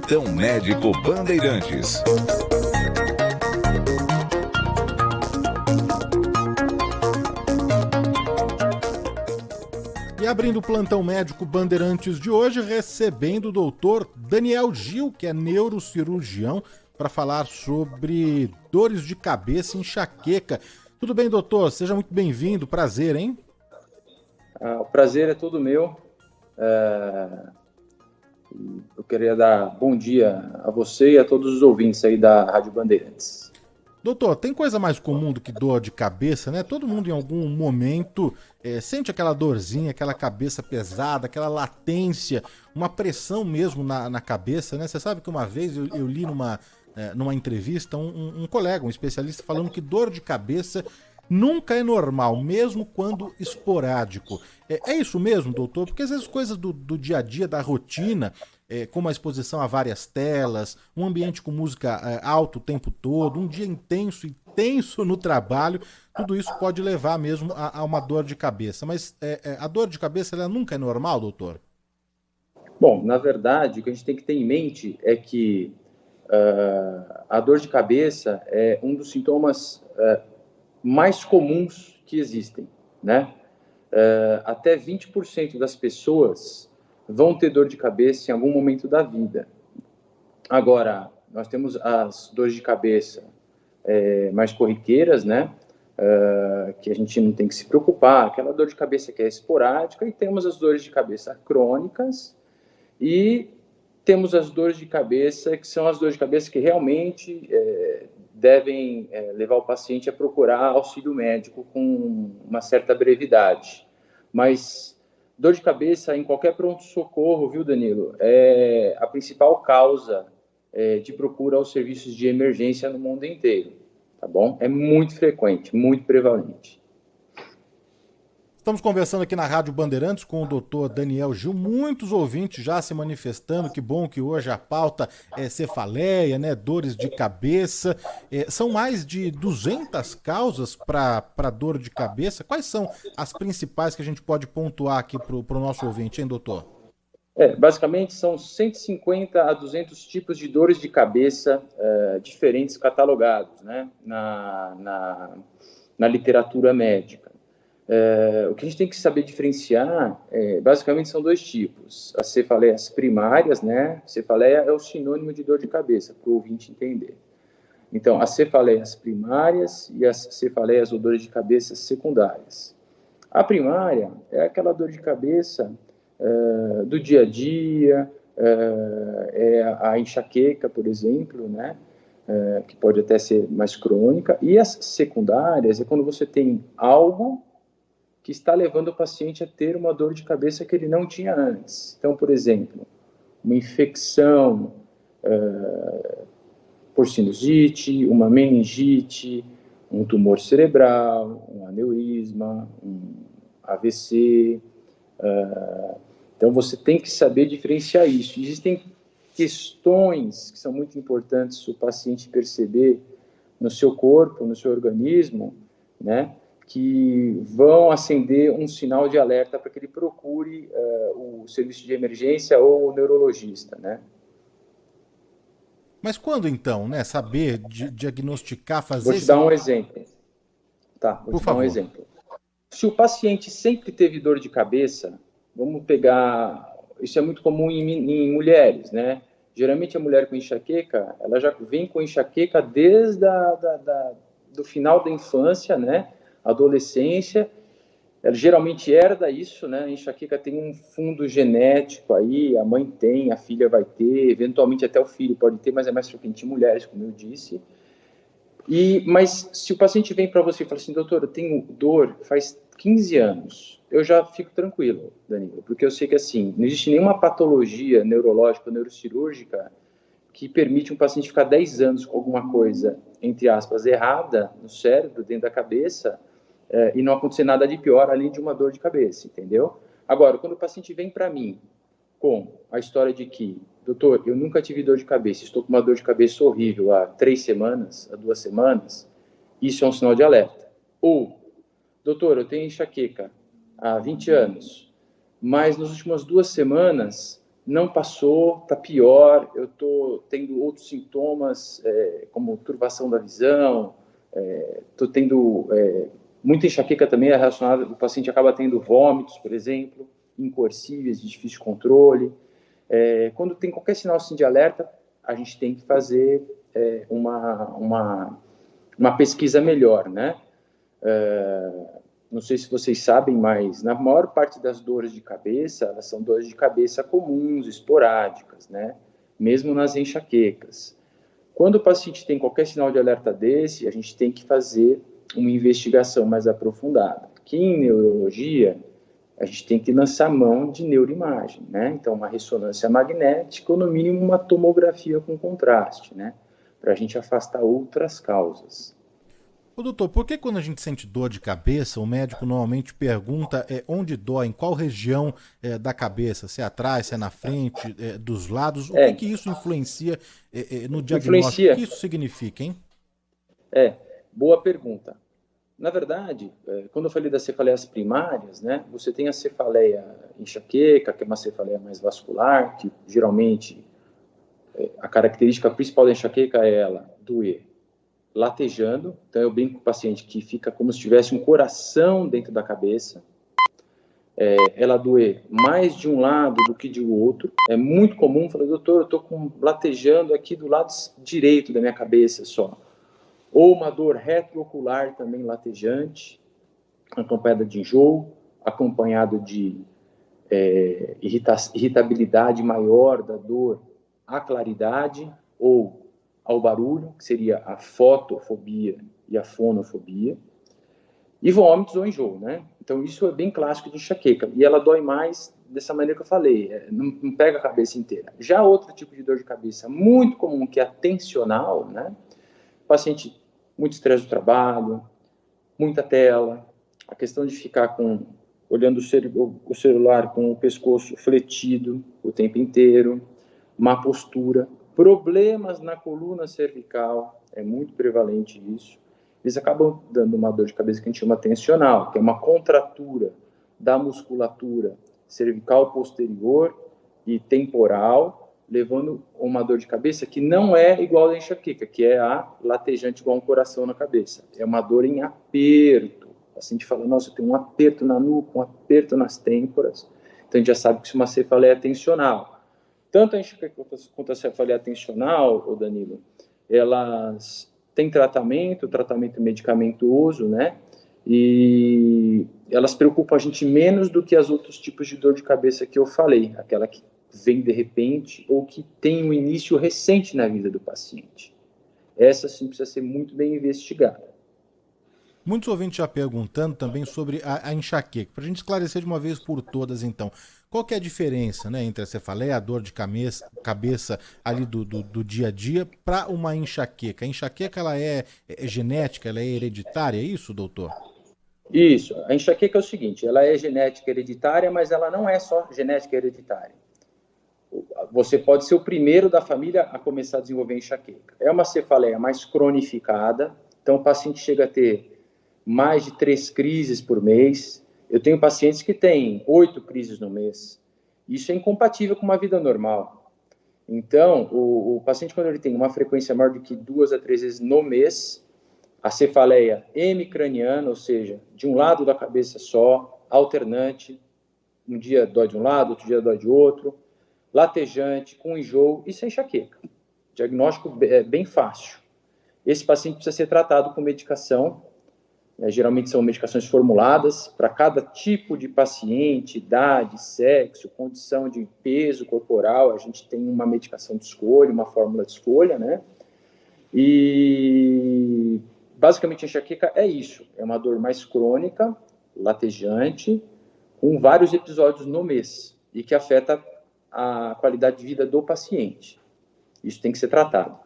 Plantão Médico Bandeirantes. E abrindo o Plantão Médico Bandeirantes de hoje, recebendo o doutor Daniel Gil, que é neurocirurgião, para falar sobre dores de cabeça e enxaqueca. Tudo bem, doutor? Seja muito bem-vindo. Prazer, hein? O prazer é todo meu. Eu queria dar bom dia a você e a todos os ouvintes aí da Rádio Bandeirantes. Doutor, tem coisa mais comum do que dor de cabeça, né? Todo mundo em algum momento sente aquela dorzinha, aquela cabeça pesada, aquela latência, uma pressão mesmo na cabeça, né? Você sabe que uma vez eu li numa entrevista um colega, um especialista, falando que dor de cabeça nunca é normal, mesmo quando esporádico. É isso mesmo, doutor? Porque às vezes coisas do dia a dia, da rotina, como a exposição a várias telas, um ambiente com música alta o tempo todo, um dia intenso e tenso no trabalho, tudo isso pode levar mesmo a uma dor de cabeça. Mas a dor de cabeça ela nunca é normal, doutor? Bom, na verdade, o que a gente tem que ter em mente é que a dor de cabeça é um dos sintomas mais comuns que existem, né? Até 20% das pessoas vão ter dor de cabeça em algum momento da vida. Agora, nós temos as dores de cabeça mais corriqueiras, né? Que a gente não tem que se preocupar, aquela dor de cabeça que é esporádica, e temos as dores de cabeça crônicas, e temos as dores de cabeça, que são as dores de cabeça que realmente devem levar o paciente a procurar auxílio médico com uma certa brevidade. Mas dor de cabeça em qualquer pronto-socorro, viu, Danilo, é a principal causa de procura aos serviços de emergência no mundo inteiro, tá bom? É muito frequente, muito prevalente. Estamos conversando aqui na Rádio Bandeirantes com o doutor Daniel Gil, muitos ouvintes já se manifestando, que bom que hoje a pauta é cefaleia, né, dores de cabeça, são mais de 200 causas para dor de cabeça. Quais são as principais que a gente pode pontuar aqui para o nosso ouvinte, hein, doutor? Basicamente são 150 a 200 tipos de dores de cabeça diferentes catalogados, né, na literatura médica. O que a gente tem que saber diferenciar, basicamente, são dois tipos. As cefaleias primárias, né? Cefaleia é o sinônimo de dor de cabeça, para o ouvinte entender. Então, as cefaleias primárias e as cefaleias ou dores de cabeça secundárias. A primária é aquela dor de cabeça do dia a dia, a enxaqueca, por exemplo, né? Que pode até ser mais crônica. E as secundárias é quando você tem algo que está levando o paciente a ter uma dor de cabeça que ele não tinha antes. Então, por exemplo, uma infecção por sinusite, uma meningite, um tumor cerebral, um aneurisma, um AVC. Então, você tem que saber diferenciar isso. Existem questões que são muito importantes o paciente perceber no seu corpo, no seu organismo, né? Que vão acender um sinal de alerta para que ele procure o serviço de emergência ou o neurologista, né? Mas quando então, né, saber diagnosticar, fazer... Vou te dar um exemplo. Tá, vou Por te favor. dar um exemplo. Se o paciente sempre teve dor de cabeça, vamos pegar... Isso é muito comum em mulheres, né? Geralmente a mulher com enxaqueca, ela já vem com enxaqueca desde do final da infância, né? Adolescência, ela geralmente herda isso, né? A enxaqueca tem um fundo genético aí, a mãe tem, a filha vai ter, eventualmente até o filho pode ter, mas é mais frequente em mulheres, como eu disse. Mas se o paciente vem para você e fala assim, doutor, eu tenho dor faz 15 anos, eu já fico tranquilo, Danilo, porque eu sei que assim, não existe nenhuma patologia neurológica ou neurocirúrgica que permite um paciente ficar 10 anos com alguma coisa, entre aspas, errada no cérebro, dentro da cabeça, e não acontecer nada de pior além de uma dor de cabeça, entendeu? Agora, quando o paciente vem para mim com a história de que, doutor, eu nunca tive dor de cabeça, estou com uma dor de cabeça horrível há 3 semanas, há 2 semanas, isso é um sinal de alerta. Ou, doutor, eu tenho enxaqueca há 20 anos, mas nas últimas 2 semanas não passou, está pior, eu estou tendo outros sintomas, como turvação da visão, estou tendo muita enxaqueca também é relacionada, o paciente acaba tendo vômitos, por exemplo, incoercíveis, de difícil controle. Quando tem qualquer sinal assim, de alerta, a gente tem que fazer uma pesquisa melhor, né? Não sei se vocês sabem, mas na maior parte das dores de cabeça, elas são dores de cabeça comuns, esporádicas, né? Mesmo nas enxaquecas. Quando o paciente tem qualquer sinal de alerta desse, a gente tem que fazer uma investigação mais aprofundada. Aqui em neurologia, a gente tem que lançar mão de neuroimagem, né? Então, uma ressonância magnética ou, no mínimo, uma tomografia com contraste, né? Para a gente afastar outras causas. Ô, doutor, por que quando a gente sente dor de cabeça, o médico normalmente pergunta onde dói, em qual região da cabeça, se é atrás, se é na frente, dos lados? O que isso influencia no diagnóstico? O que isso significa, hein? Boa pergunta. Na verdade, quando eu falei das cefaleias primárias, né, você tem a cefaleia enxaqueca, que é uma cefaleia mais vascular, que geralmente a característica principal da enxaqueca é ela doer latejando, então eu brinco com o paciente que fica como se tivesse um coração dentro da cabeça, ela doer mais de um lado do que de outro, é muito comum, falar, doutor, eu estou latejando aqui do lado direito da minha cabeça só, ou uma dor retroocular também latejante, acompanhada de enjoo, acompanhado de irritabilidade maior da dor à claridade, ou ao barulho, que seria a fotofobia e a fonofobia, e vômitos ou enjoo, né? Então, isso é bem clássico de enxaqueca, e ela dói mais dessa maneira que eu falei, não pega a cabeça inteira. Já outro tipo de dor de cabeça muito comum, que é a tensional, né? Paciente, muito estresse do trabalho, muita tela, a questão de ficar olhando o celular com o pescoço fletido o tempo inteiro, má postura, problemas na coluna cervical, é muito prevalente isso. Eles acabam dando uma dor de cabeça que a gente chama tensional, que é uma contratura da musculatura cervical posterior e temporal, levando uma dor de cabeça que não é igual à enxaqueca, que é a latejante igual um coração na cabeça. É uma dor em aperto. O paciente fala, nossa, eu tenho um aperto na nuca, um aperto nas têmporas. Então, a gente já sabe que isso é uma cefaleia tensional. Tanto a enxaqueca quanto a cefaleia tensional, ô Danilo, elas têm tratamento medicamentoso, né? E elas preocupam a gente menos do que as outros tipos de dor de cabeça que eu falei, aquela que vem de repente ou que tem um início recente na vida do paciente. Essa sim precisa ser muito bem investigada. Muitos ouvintes já perguntando também sobre a enxaqueca. Para a gente esclarecer de uma vez por todas, então, qual que é a diferença, né, entre a cefaleia, a dor de cabeça ali do dia a dia, para uma enxaqueca? A enxaqueca ela é genética, ela é hereditária, é isso, doutor? Isso. A enxaqueca é o seguinte, ela é genética hereditária, mas ela não é só genética hereditária. Você pode ser o primeiro da família a começar a desenvolver enxaqueca. É uma cefaleia mais cronificada, então o paciente chega a ter mais de 3 crises por mês. Eu tenho pacientes que têm 8 crises no mês. Isso é incompatível com uma vida normal. Então, o paciente, quando ele tem uma frequência maior do que 2 a 3 vezes no mês, a cefaleia hemicraniana, ou seja, de um lado da cabeça só, alternante, um dia dói de um lado, outro dia dói de outro, latejante, com enjoo, isso é enxaqueca. Diagnóstico é bem fácil. Esse paciente precisa ser tratado com medicação, geralmente são medicações formuladas para cada tipo de paciente, idade, sexo, condição de peso corporal, a gente tem uma medicação de escolha, uma fórmula de escolha, né? E basicamente a enxaqueca é isso, é uma dor mais crônica, latejante, com vários episódios no mês e que afeta a qualidade de vida do paciente. Isso tem que ser tratado.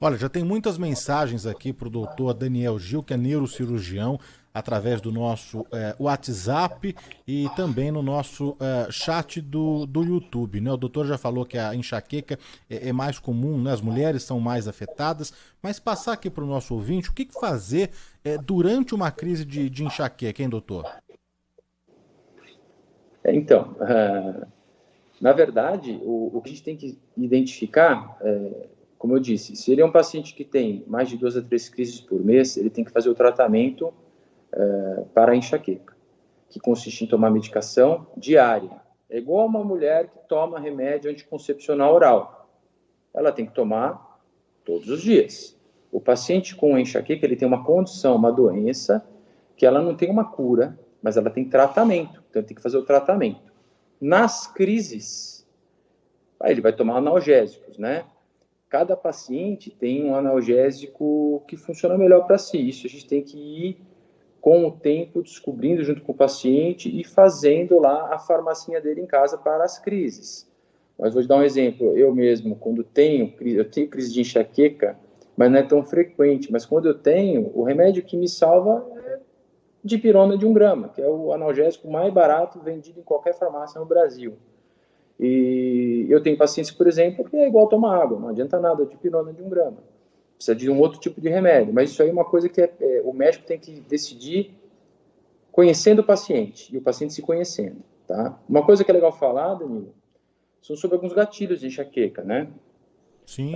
Olha, já tem muitas mensagens aqui para o doutor Daniel Gil, que é neurocirurgião, através do nosso WhatsApp e também no nosso chat do YouTube, né? O doutor já falou que a enxaqueca é mais comum, né? As mulheres são mais afetadas, mas passar aqui para o nosso ouvinte, o que fazer durante uma crise de enxaqueca, hein, doutor? Então, Na verdade, o que a gente tem que identificar, como eu disse, se ele é um paciente que tem mais de 2 a 3 crises por mês, ele tem que fazer o tratamento para a enxaqueca, que consiste em tomar medicação diária. É igual a uma mulher que toma remédio anticoncepcional oral. Ela tem que tomar todos os dias. O paciente com enxaqueca, ele tem uma condição, uma doença, que ela não tem uma cura, mas ela tem tratamento. Então, ele tem que fazer o tratamento. Nas crises, aí ele vai tomar analgésicos, né? Cada paciente tem um analgésico que funciona melhor para si. Isso a gente tem que ir, com o tempo, descobrindo junto com o paciente e fazendo lá a farmacinha dele em casa para as crises. Mas vou te dar um exemplo. Eu mesmo, quando eu tenho crise de enxaqueca, mas não é tão frequente. Mas quando eu tenho, o remédio que me salva é dipirona de 1 grama, que é o analgésico mais barato vendido em qualquer farmácia no Brasil. E eu tenho pacientes, por exemplo, que é igual tomar água, não adianta nada, dipirona de 1 grama. Precisa de um outro tipo de remédio. Mas isso aí é uma coisa que o médico tem que decidir conhecendo o paciente, e o paciente se conhecendo, tá? Uma coisa que é legal falar, Danilo, são sobre alguns gatilhos de enxaqueca, né? Sim.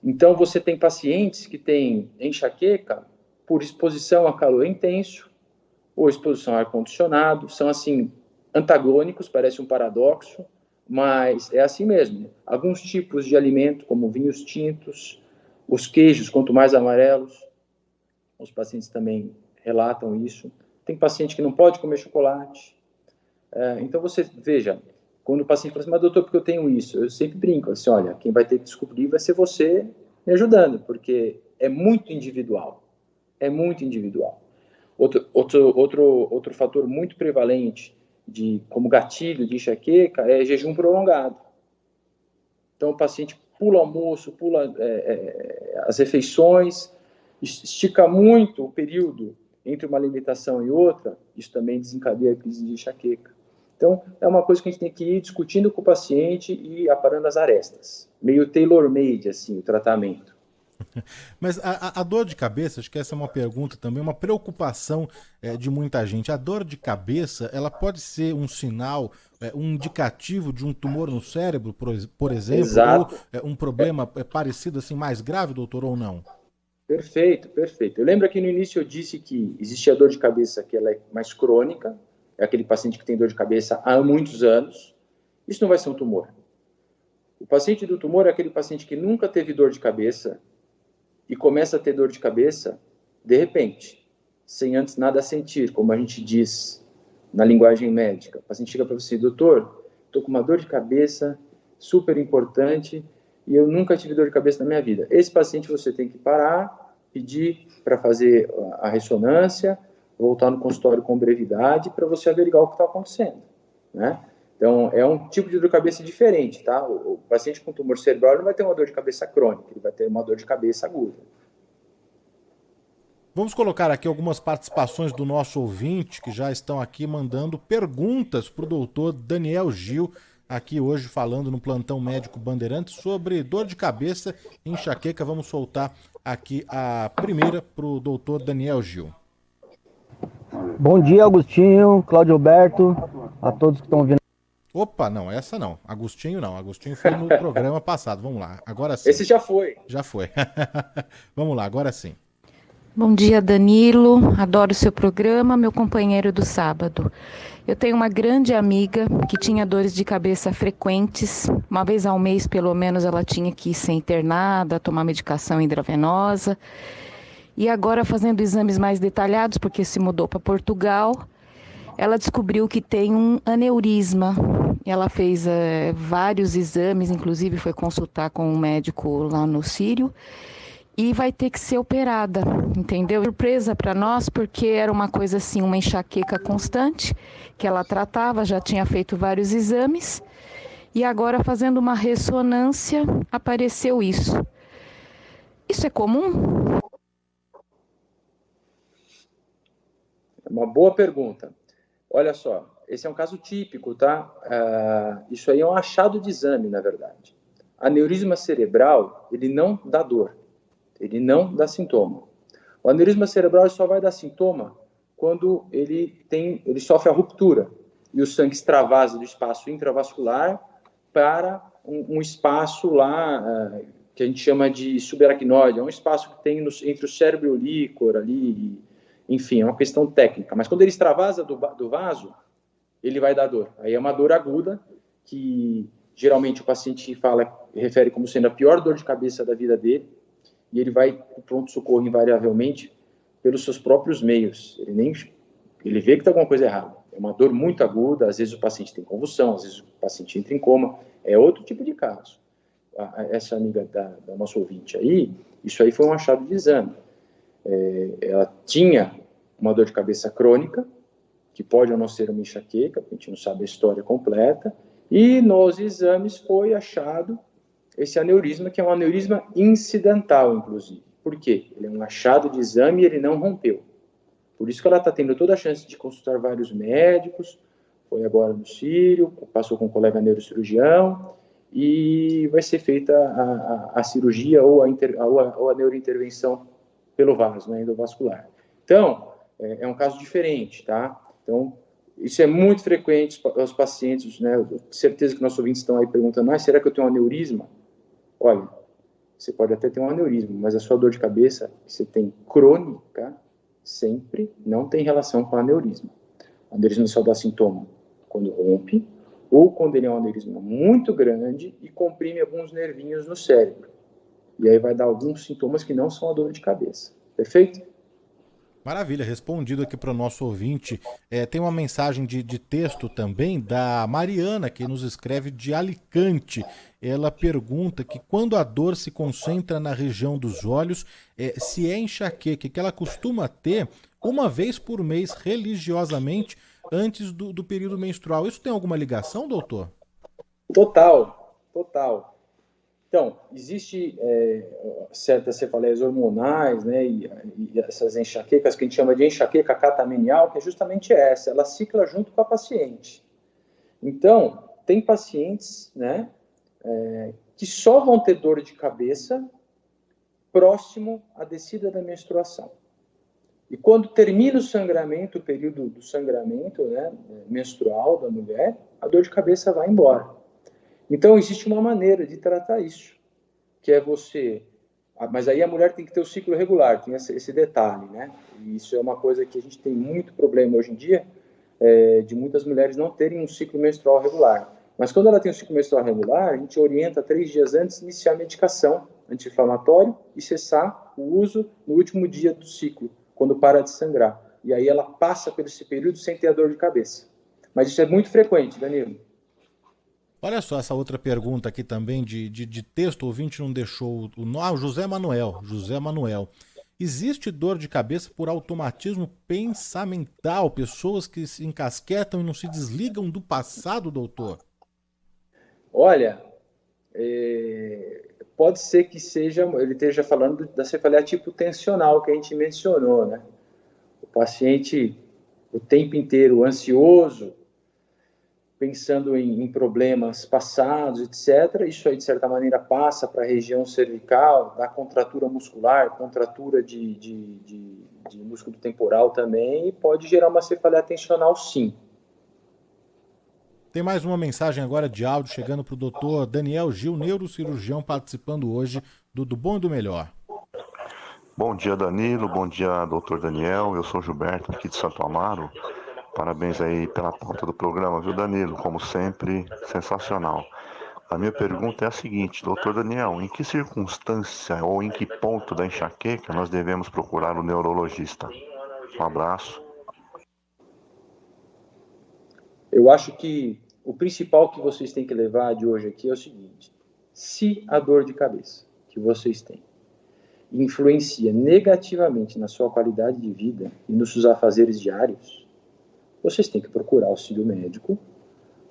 Então, você tem pacientes que têm enxaqueca por exposição a calor intenso ou exposição a ar-condicionado. São, assim, antagônicos, parece um paradoxo, mas é assim mesmo. Alguns tipos de alimento, como vinhos tintos, os queijos, quanto mais amarelos, os pacientes também relatam isso. Tem paciente que não pode comer chocolate. Então, você veja, quando o paciente fala assim, mas doutor, porque eu tenho isso? Eu sempre brinco, assim, olha, quem vai ter que descobrir vai ser você me ajudando, porque é muito individual. É muito individual. Outro fator muito prevalente como gatilho de enxaqueca é jejum prolongado. Então, o paciente pula almoço, pula as refeições, estica muito o período entre uma alimentação e outra, isso também desencadeia a crise de enxaqueca. Então, é uma coisa que a gente tem que ir discutindo com o paciente e aparando as arestas. Meio tailor-made, assim, o tratamento. Mas a dor de cabeça, acho que essa é uma pergunta também, uma preocupação de muita gente. A dor de cabeça, ela pode ser um sinal, um indicativo de um tumor no cérebro, por exemplo, Exato. ou um problema parecido, assim, mais grave, doutor, ou não? Perfeito, perfeito. Eu lembro que no início eu disse que existe a dor de cabeça que ela é mais crônica, é aquele paciente que tem dor de cabeça há muitos anos. Isso não vai ser um tumor. O paciente do tumor é aquele paciente que nunca teve dor de cabeça e começa a ter dor de cabeça de repente, sem antes nada sentir, como a gente diz na linguagem médica. O paciente chega para você, doutor, estou com uma dor de cabeça super importante e eu nunca tive dor de cabeça na minha vida. Esse paciente você tem que parar, pedir para fazer a ressonância, voltar no consultório com brevidade para você averiguar o que está acontecendo, né? Então, é um tipo de dor de cabeça diferente, tá? O paciente com tumor cerebral não vai ter uma dor de cabeça crônica, ele vai ter uma dor de cabeça aguda. Vamos colocar aqui algumas participações do nosso ouvinte, que já estão aqui mandando perguntas para o doutor Daniel Gil, aqui hoje falando no Plantão Médico Bandeirantes sobre dor de cabeça e enxaqueca. Vamos soltar aqui a primeira para o doutor Daniel Gil. Bom dia, Agostinho, Cláudio Alberto, a todos que estão ouvindo. Opa, não, essa não. Agostinho não. Agostinho foi no programa passado. Vamos lá, agora sim. Esse já foi. Já foi. Vamos lá, agora sim. Bom dia, Danilo. Adoro o seu programa, meu companheiro do sábado. Eu tenho uma grande amiga que tinha dores de cabeça frequentes. Uma vez ao mês, pelo menos, ela tinha que ser internada, tomar medicação intravenosa. E agora, fazendo exames mais detalhados, porque se mudou para Portugal, ela descobriu que tem um aneurisma. Ela fez vários exames, inclusive foi consultar com um médico lá no Sírio, e vai ter que ser operada, entendeu? Surpresa para nós, porque era uma coisa assim, uma enxaqueca constante, que ela tratava, já tinha feito vários exames, e agora fazendo uma ressonância, apareceu isso. Isso é comum? É uma boa pergunta. Olha só, esse é um caso típico, tá? Isso aí é um achado de exame, na verdade. Aneurisma cerebral, ele não dá dor, ele não dá sintoma. O aneurisma cerebral só vai dar sintoma quando ele sofre a ruptura. e o sangue extravasa do espaço intravascular para um espaço lá que a gente chama de subaracnoide, é um espaço que tem entre o cérebro e o líquor ali, enfim, é uma questão técnica. Mas quando ele extravasa do vaso, ele vai dar dor. Aí é uma dor aguda, que geralmente o paciente refere como sendo a pior dor de cabeça da vida dele, e ele vai para o pronto-socorro invariavelmente pelos seus próprios meios. Ele vê que está alguma coisa errada. É uma dor muito aguda, às vezes o paciente tem convulsão, às vezes o paciente entra em coma. É outro tipo de caso. Essa amiga da nossa ouvinte aí, isso aí foi um achado de exame. Ela tinha uma dor de cabeça crônica, que pode ou não ser uma enxaqueca, porque a gente não sabe a história completa, e nos exames foi achado esse aneurisma, que é um aneurisma incidental, inclusive. Por quê? Ele é um achado de exame e ele não rompeu. Por isso que ela está tendo toda a chance de consultar vários médicos, foi agora no Sírio, passou com um colega neurocirurgião, e vai ser feita a cirurgia ou a neurointervenção pelo vaso, né, endovascular. Então, é um caso diferente, tá? Então, isso é muito frequente aos pacientes, né? Eu tenho certeza que nossos ouvintes estão aí perguntando, será que eu tenho um aneurisma? Olha, você pode até ter um aneurisma, mas a sua dor de cabeça, que você tem crônica, sempre não tem relação com o aneurisma. O aneurisma só dá sintoma quando rompe, ou quando ele é um aneurisma muito grande e comprime alguns nervinhos no cérebro. E aí vai dar alguns sintomas que não são a dor de cabeça. Perfeito? Maravilha, respondido aqui para o nosso ouvinte. Tem uma mensagem de texto também da Mariana, que nos escreve de Alicante. Ela pergunta que quando a dor se concentra na região dos olhos, se é enxaqueca, que ela costuma ter uma vez por mês religiosamente antes do período menstrual. Isso tem alguma ligação, doutor? Total. Então, existe certas cefaleias hormonais, né, e essas enxaquecas que a gente chama de enxaqueca catamenial, que é justamente essa, ela cicla junto com a paciente. Então, tem pacientes, né, que só vão ter dor de cabeça próximo à descida da menstruação. E quando termina o sangramento, o período do sangramento, né, menstrual da mulher, a dor de cabeça vai embora. Então, existe uma maneira de tratar isso, que é você... Mas aí a mulher tem que ter o ciclo regular, tem esse detalhe, né? E isso é uma coisa que a gente tem muito problema hoje em dia, de muitas mulheres não terem um ciclo menstrual regular. Mas quando ela tem um ciclo menstrual regular, a gente orienta 3 dias antes iniciar a medicação anti-inflamatória e cessar o uso no último dia do ciclo, quando para de sangrar. E aí ela passa por esse período sem ter a dor de cabeça. Mas isso é muito frequente, Danilo. Olha só essa outra pergunta aqui também de texto, o ouvinte não deixou o nome. José Manuel. Existe dor de cabeça por automatismo pensamental? Pessoas que se encasquetam e não se desligam do passado, doutor? Olha, pode ser que ele esteja falando da cefaleia tipo tensional que a gente mencionou, né? O paciente o tempo inteiro ansioso, pensando em problemas passados, etc. Isso aí, de certa maneira, passa para a região cervical, dá contratura muscular, contratura de músculo temporal também, e pode gerar uma cefaleia tensional, sim. Tem mais uma mensagem agora de áudio chegando para o doutor Daniel Gil, neurocirurgião, participando hoje do Bom e do Melhor. Bom dia, Danilo. Bom dia, doutor Daniel. Eu sou Gilberto, aqui de Santo Amaro. Parabéns aí pela pauta do programa, viu, Danilo? Como sempre, sensacional. A minha pergunta é a seguinte, doutor Daniel, em que circunstância ou em que ponto da enxaqueca nós devemos procurar o neurologista? Um abraço. Eu acho que o principal que vocês têm que levar de hoje aqui é o seguinte: se a dor de cabeça que vocês têm influencia negativamente na sua qualidade de vida e nos seus afazeres diários, vocês têm que procurar auxílio médico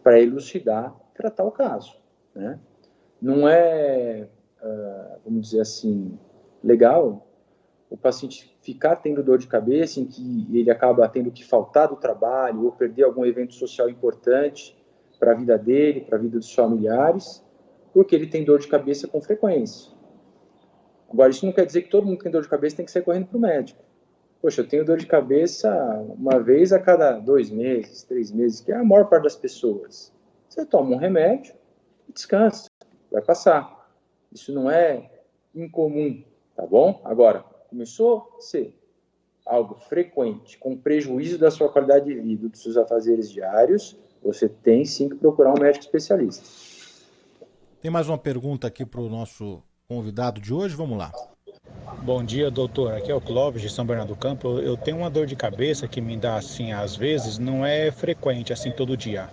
para elucidar, tratar o caso, né? Não é, vamos dizer assim, legal o paciente ficar tendo dor de cabeça em que ele acaba tendo que faltar do trabalho ou perder algum evento social importante para a vida dele, para a vida dos familiares, porque ele tem dor de cabeça com frequência. Agora, isso não quer dizer que todo mundo que tem dor de cabeça tem que sair correndo para o médico. Poxa, eu tenho dor de cabeça uma vez a cada 2 meses, 3 meses, que é a maior parte das pessoas. Você toma um remédio e descansa, vai passar. Isso não é incomum, tá bom? Agora, começou a ser algo frequente, com prejuízo da sua qualidade de vida, dos seus afazeres diários, você tem sim que procurar um médico especialista. Tem mais uma pergunta aqui para o nosso convidado de hoje, vamos lá. Bom dia, doutor. Aqui é o Clóvis de São Bernardo do Campo. Eu tenho uma dor de cabeça que me dá assim, às vezes, não é frequente assim todo dia.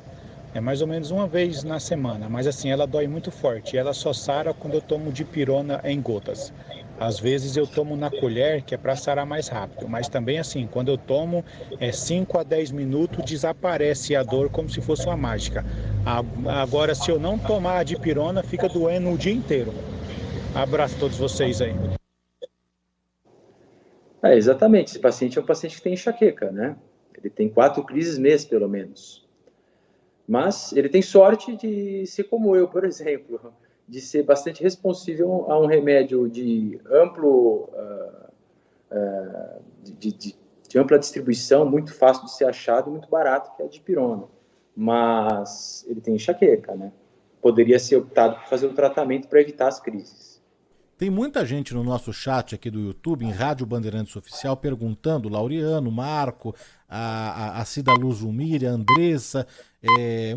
É mais ou menos uma vez na semana, mas assim, ela dói muito forte. Ela só sara quando eu tomo dipirona em gotas. Às vezes eu tomo na colher, que é para sarar mais rápido, mas também assim, quando eu tomo 5 a 10 minutos, desaparece a dor como se fosse uma mágica. Agora, se eu não tomar a dipirona, fica doendo o dia inteiro. Abraço a todos vocês aí. Exatamente, esse paciente é um paciente que tem enxaqueca, né? Ele tem 4 crises mês, pelo menos. Mas ele tem sorte de ser como eu, por exemplo, de ser bastante responsível a um remédio de ampla distribuição, muito fácil de ser achado e muito barato, que é a dipirona. Mas ele tem enxaqueca, né? Poderia ser optado por fazer o tratamento para evitar as crises. Tem muita gente no nosso chat aqui do YouTube, em Rádio Bandeirantes Oficial, perguntando, Laureano, Marco, a Cida Luzumir, a Andressa,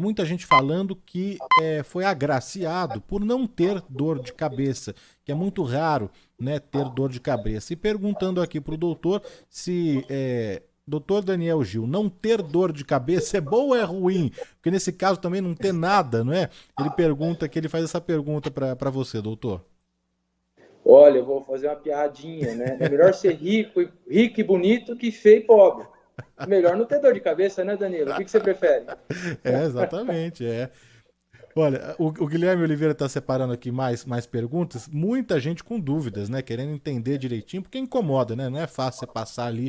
muita gente falando que foi agraciado por não ter dor de cabeça, que é muito raro, né, ter dor de cabeça. E perguntando aqui para o doutor se... Doutor Daniel Gil, não ter dor de cabeça é bom ou é ruim? Porque nesse caso também não ter nada, não é? Ele faz essa pergunta para você, doutor. Olha, eu vou fazer uma piadinha, né? É melhor ser rico e bonito que feio e pobre. Melhor não ter dor de cabeça, né, Danilo? O que você prefere? Exatamente, Olha, o Guilherme Oliveira está separando aqui mais perguntas, muita gente com dúvidas, né, querendo entender direitinho, porque incomoda, né, não é fácil você passar ali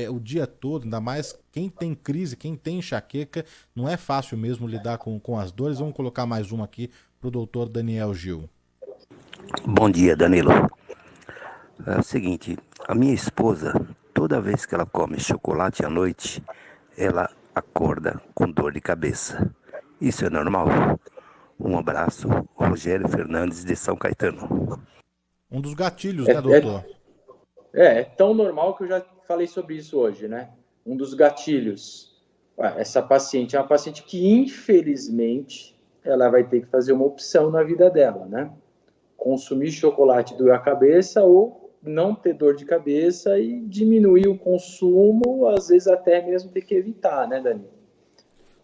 o dia todo, ainda mais quem tem crise, quem tem enxaqueca, não é fácil mesmo lidar com as dores. Vamos colocar mais uma aqui para o doutor Daniel Gil. Bom dia, Danilo. É o seguinte, a minha esposa, toda vez que ela come chocolate à noite, ela acorda com dor de cabeça. Isso é normal? Um abraço, Rogério Fernandes de São Caetano. Um dos gatilhos, né, doutor? É tão normal que eu já falei sobre isso hoje, né? Um dos gatilhos. Essa paciente é uma paciente que, infelizmente, ela vai ter que fazer uma opção na vida dela, né? Consumir chocolate doer a cabeça ou não ter dor de cabeça e diminuir o consumo, às vezes até mesmo ter que evitar, né, Danilo?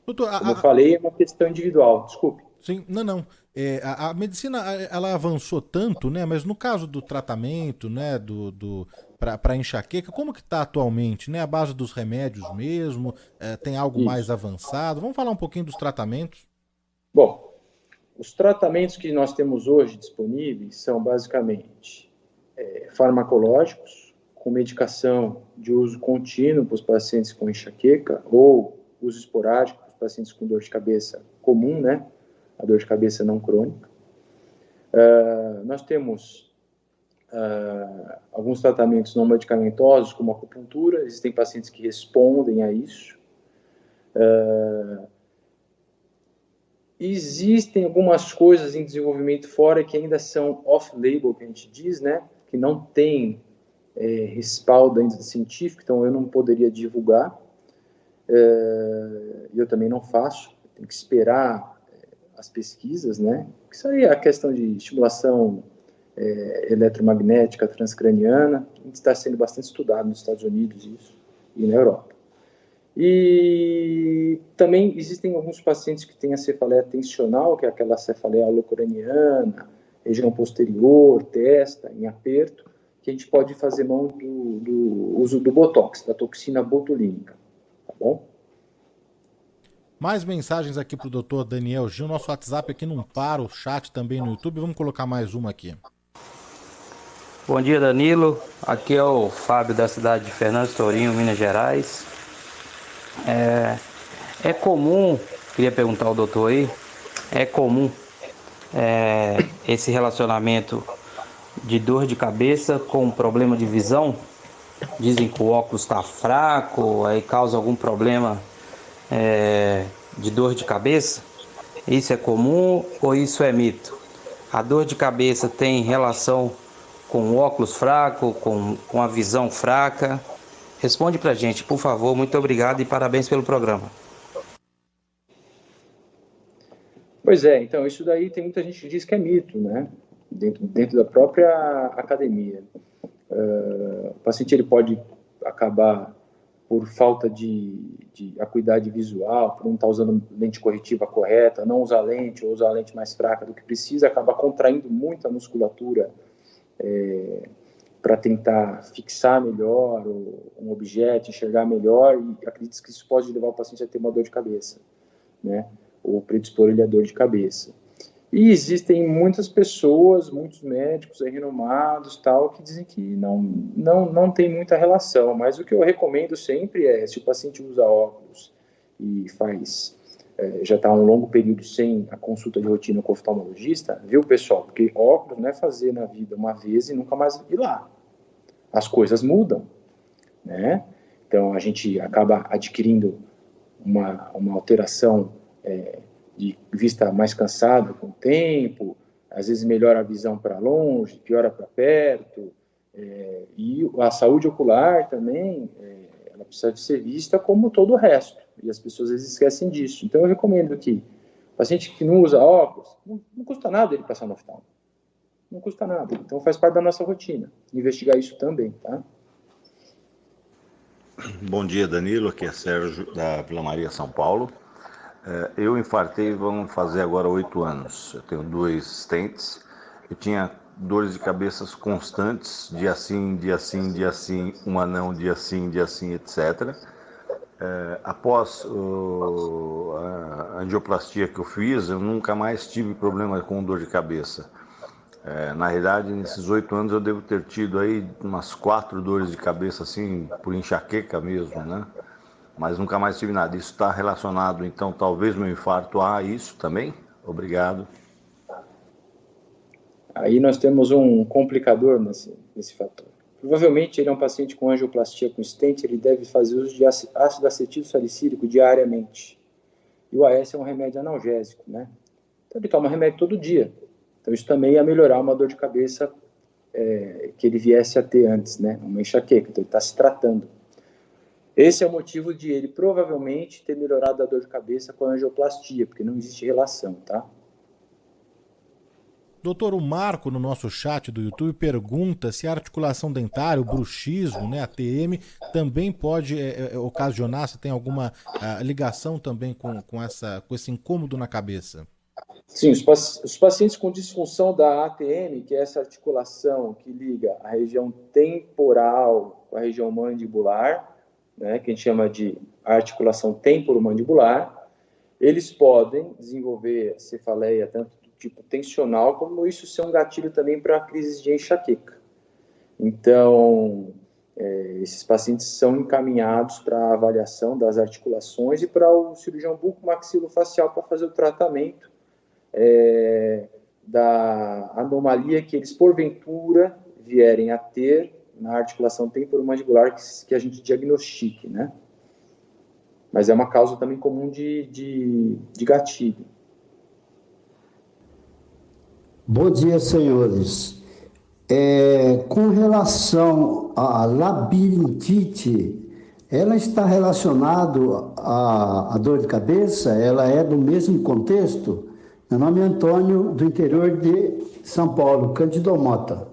Doutor, como eu falei, é uma questão individual, desculpe. Sim, não. A medicina, ela avançou tanto, né? Mas no caso do tratamento, né, para enxaqueca, como que está atualmente, né? A base dos remédios mesmo, tem algo mais avançado? Vamos falar um pouquinho dos tratamentos? Bom, os tratamentos que nós temos hoje disponíveis são basicamente farmacológicos, com medicação de uso contínuo para os pacientes com enxaqueca, ou uso esporádico para os pacientes com dor de cabeça comum, né? A dor de cabeça não crônica. Nós temos alguns tratamentos não medicamentosos, como acupuntura. Existem pacientes que respondem a isso. Existem algumas coisas em desenvolvimento fora que ainda são off-label, que a gente diz, né? Que não tem respaldo ainda científico, então eu não poderia divulgar. Eu também não faço. Tem que esperar as pesquisas, né? Que seria a questão de estimulação eletromagnética transcraniana, que está sendo bastante estudado nos Estados Unidos isso, e na Europa. E também existem alguns pacientes que têm a cefaleia tensional, que é aquela cefaleia holocraniana, região posterior, testa, em aperto, que a gente pode fazer mão do uso do Botox, da toxina botulínica, tá bom? Mais mensagens aqui para o doutor Daniel Gil. Nosso WhatsApp aqui não para, o chat também no YouTube. Vamos colocar mais uma aqui. Bom dia, Danilo. Aqui é o Fábio da cidade de Fernando Tourinho, Minas Gerais. É comum, queria perguntar ao doutor aí, é comum esse relacionamento de dor de cabeça com problema de visão? dizem que o óculos está fraco, aí causa algum problema de dor de cabeça. Isso é comum ou isso é mito? A dor de cabeça tem relação com o óculos fraco, com a visão fraca? Responde pra gente, por favor. Muito obrigado e parabéns pelo programa. Pois é, então isso daí tem muita gente que diz que é mito, né? Dentro da própria academia. O paciente ele pode acabar por falta de acuidade visual, por não estar usando lente corretiva correta, não usar lente ou usar a lente mais fraca do que precisa, acaba contraindo muito a musculatura para tentar fixar melhor um objeto, enxergar melhor, e acredito que isso pode levar o paciente a ter uma dor de cabeça, né? Ou predispor ele a dor de cabeça. E existem muitas pessoas, muitos médicos aí renomados, tal, que dizem que não tem muita relação, mas o que eu recomendo sempre é, se o paciente usa óculos e já está um longo período sem a consulta de rotina com o oftalmologista, viu, pessoal? Porque óculos não é fazer na vida uma vez e nunca mais ir lá. As coisas mudam, né? Então, a gente acaba adquirindo uma alteração de vista mais cansada com o tempo, às vezes melhora a visão para longe, piora para perto, e a saúde ocular também, ela precisa de ser vista como todo o resto, e as pessoas às vezes esquecem disso. Então eu recomendo que o paciente que não usa óculos, não custa nada ele passar no oftalmo, não custa nada, então faz parte da nossa rotina, investigar isso também, tá? Bom dia, Danilo, aqui é Sérgio da Vila Maria, São Paulo. Eu infartei, vamos fazer agora 8 anos. Eu tenho 2 stents. Eu tinha dores de cabeça constantes, dia sim, dia sim, dia sim, uma não, dia sim, etc. Após a angioplastia que eu fiz, eu nunca mais tive problema com dor de cabeça. Na realidade, nesses 8 anos eu devo ter tido aí umas 4 dores de cabeça, assim, por enxaqueca mesmo, né? Mas nunca mais tive nada. Isso está relacionado, então, talvez meu infarto a isso também? Obrigado. Aí nós temos um complicador nesse fator. Provavelmente ele é um paciente com angioplastia com stent, ele deve fazer uso de ácido acetil salicílico diariamente. E o AS é um remédio analgésico, né? Então ele toma remédio todo dia. Então isso também ia melhorar uma dor de cabeça que ele viesse a ter antes, né? Uma enxaqueca, então ele está se tratando. Esse é o motivo de ele provavelmente ter melhorado a dor de cabeça com a angioplastia, porque não existe relação, tá? Doutor, o Marco, no nosso chat do YouTube, pergunta se a articulação dentária, o bruxismo, né, a TM, também pode ocasionar, se tem alguma ligação também com esse incômodo na cabeça. Sim, os pacientes com disfunção da ATM, que é essa articulação que liga a região temporal com a região mandibular, né, que a gente chama de articulação temporomandibular, eles podem desenvolver cefaleia tanto do tipo tensional, como isso ser um gatilho também para crises de enxaqueca. Então, esses pacientes são encaminhados para a avaliação das articulações e para o cirurgião bucomaxilofacial para fazer o tratamento da anomalia que eles, porventura, vierem a ter na articulação temporomandibular que a gente diagnostique, né? Mas é uma causa também comum de gatilho. Bom dia, senhores. Com relação à labirintite, ela está relacionada à dor de cabeça? Ela é do mesmo contexto? Meu nome é Antônio, do interior de São Paulo, Cândido Mota.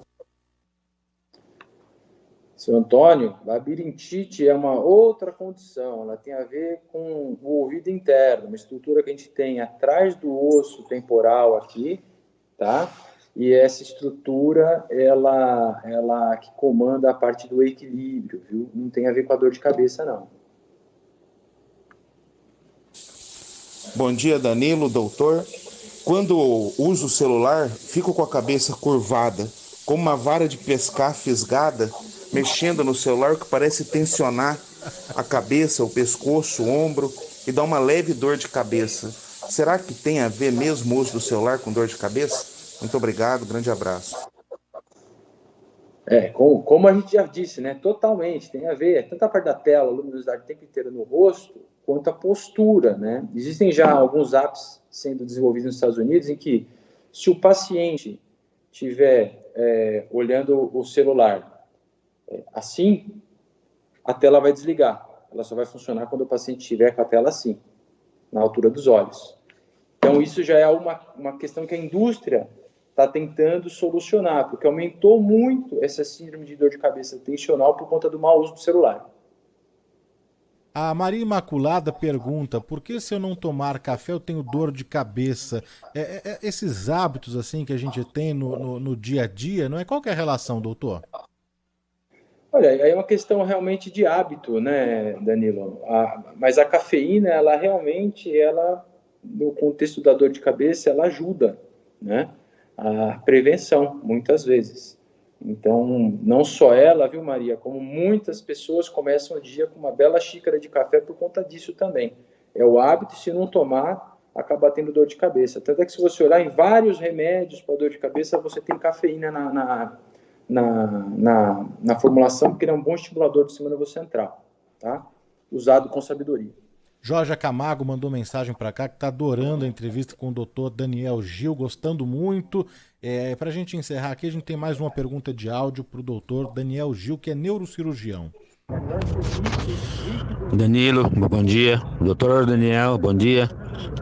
Seu Antônio, labirintite é uma outra condição, ela tem a ver com o ouvido interno, uma estrutura que a gente tem atrás do osso temporal aqui, tá? E essa estrutura, ela que comanda a parte do equilíbrio, viu? Não tem a ver com a dor de cabeça, não. Bom dia, Danilo, doutor. Quando uso o celular, fico com a cabeça curvada, como uma vara de pescar fisgada, mexendo no celular, que parece tensionar a cabeça, o pescoço, o ombro, e dá uma leve dor de cabeça. Será que tem a ver mesmo o uso do celular com dor de cabeça? Muito obrigado, grande abraço. Como a gente já disse, né? Totalmente, tem a ver, tanto a parte da tela, a luminosidade o tempo inteiro no rosto, quanto a postura, né? Existem já alguns apps sendo desenvolvidos nos Estados Unidos em que, se o paciente estiver olhando o celular assim, a tela vai desligar. Ela só vai funcionar quando o paciente estiver com a tela assim, na altura dos olhos. Então, isso já é uma questão que a indústria está tentando solucionar, porque aumentou muito essa síndrome de dor de cabeça tensional por conta do mau uso do celular. A Maria Imaculada pergunta, por que se eu não tomar café eu tenho dor de cabeça? Esses hábitos assim que a gente tem no dia a dia, não é? Qual que é a relação, doutor? Olha, aí é uma questão realmente de hábito, né, Danilo? Mas a cafeína, ela realmente, no contexto da dor de cabeça, ela ajuda, né? A prevenção, muitas vezes. Então, não só ela, viu, Maria, como muitas pessoas começam o dia com uma bela xícara de café por conta disso também. É o hábito, se não tomar, acaba tendo dor de cabeça. Tanto é que se você olhar em vários remédios para dor de cabeça, você tem cafeína na formulação, porque ele é um bom estimulador do sistema nervoso central, tá? Usado com sabedoria. Jorge Camargo mandou mensagem para cá que está adorando a entrevista com o Dr. Daniel Gil, gostando muito. Para a gente encerrar aqui, a gente tem mais uma pergunta de áudio para o Dr. Daniel Gil, que é neurocirurgião. Danilo, bom dia. Doutor Daniel, bom dia.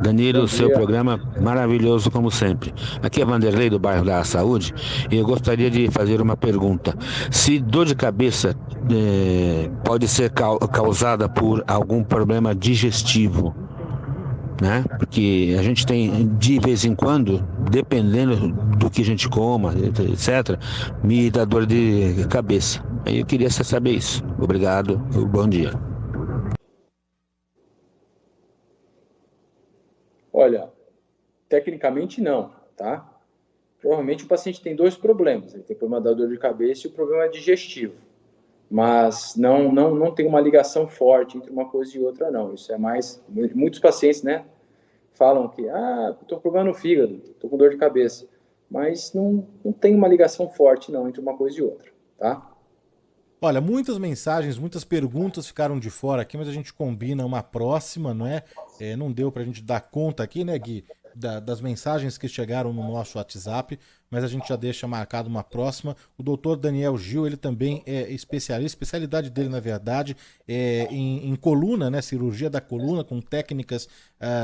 Danilo, seu programa maravilhoso como sempre. Aqui é Vanderlei do bairro da Saúde e eu gostaria de fazer uma pergunta. Se dor de cabeça pode ser causada por algum problema digestivo, né? Porque a gente tem, de vez em quando, dependendo do que a gente coma, etc., me dá dor de cabeça. Aí eu queria saber isso. Obrigado, bom dia. Olha, tecnicamente não, tá? Provavelmente o paciente tem dois problemas. Ele tem o problema da dor de cabeça e o problema digestivo. Mas não tem uma ligação forte entre uma coisa e outra, não. Isso é mais... Muitos pacientes, né, falam que, estou com problema no fígado, estou com dor de cabeça. Mas não tem uma ligação forte, não, entre uma coisa e outra, tá? Olha, muitas mensagens, muitas perguntas ficaram de fora aqui, mas a gente combina uma próxima, não é? Não deu pra gente dar conta aqui, né, Gui, das mensagens que chegaram no nosso WhatsApp, mas a gente já deixa marcado uma próxima. O doutor Daniel Gil, ele também é especialista, especialidade dele, na verdade, é em coluna, né, cirurgia da coluna, com técnicas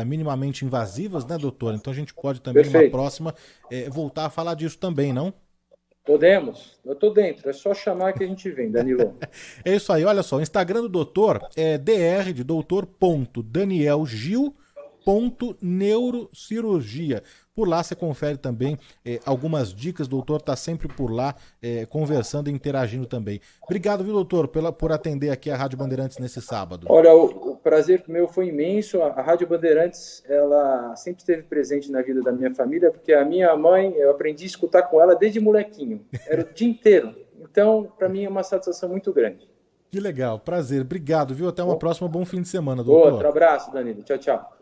minimamente invasivas, né, doutor? Então a gente pode também, numa próxima, voltar a falar disso também, não? Podemos, eu tô dentro, é só chamar que a gente vem, Danilo. É isso aí, olha só, o Instagram do doutor é dr de doutor.danielgil.neurocirurgia. Por lá você confere também algumas dicas, o doutor tá sempre por lá conversando e interagindo também. Obrigado, viu, doutor, por atender aqui a Rádio Bandeirantes nesse sábado. Olha, o prazer meu foi imenso. A Rádio Bandeirantes, ela sempre esteve presente na vida da minha família, porque a minha mãe, eu aprendi a escutar com ela desde molequinho. Era o dia inteiro. Então, para mim é uma satisfação muito grande. Que legal, prazer. Obrigado, viu? Até uma próxima. Bom fim de semana, doutor. Outro abraço, Danilo. Tchau, tchau.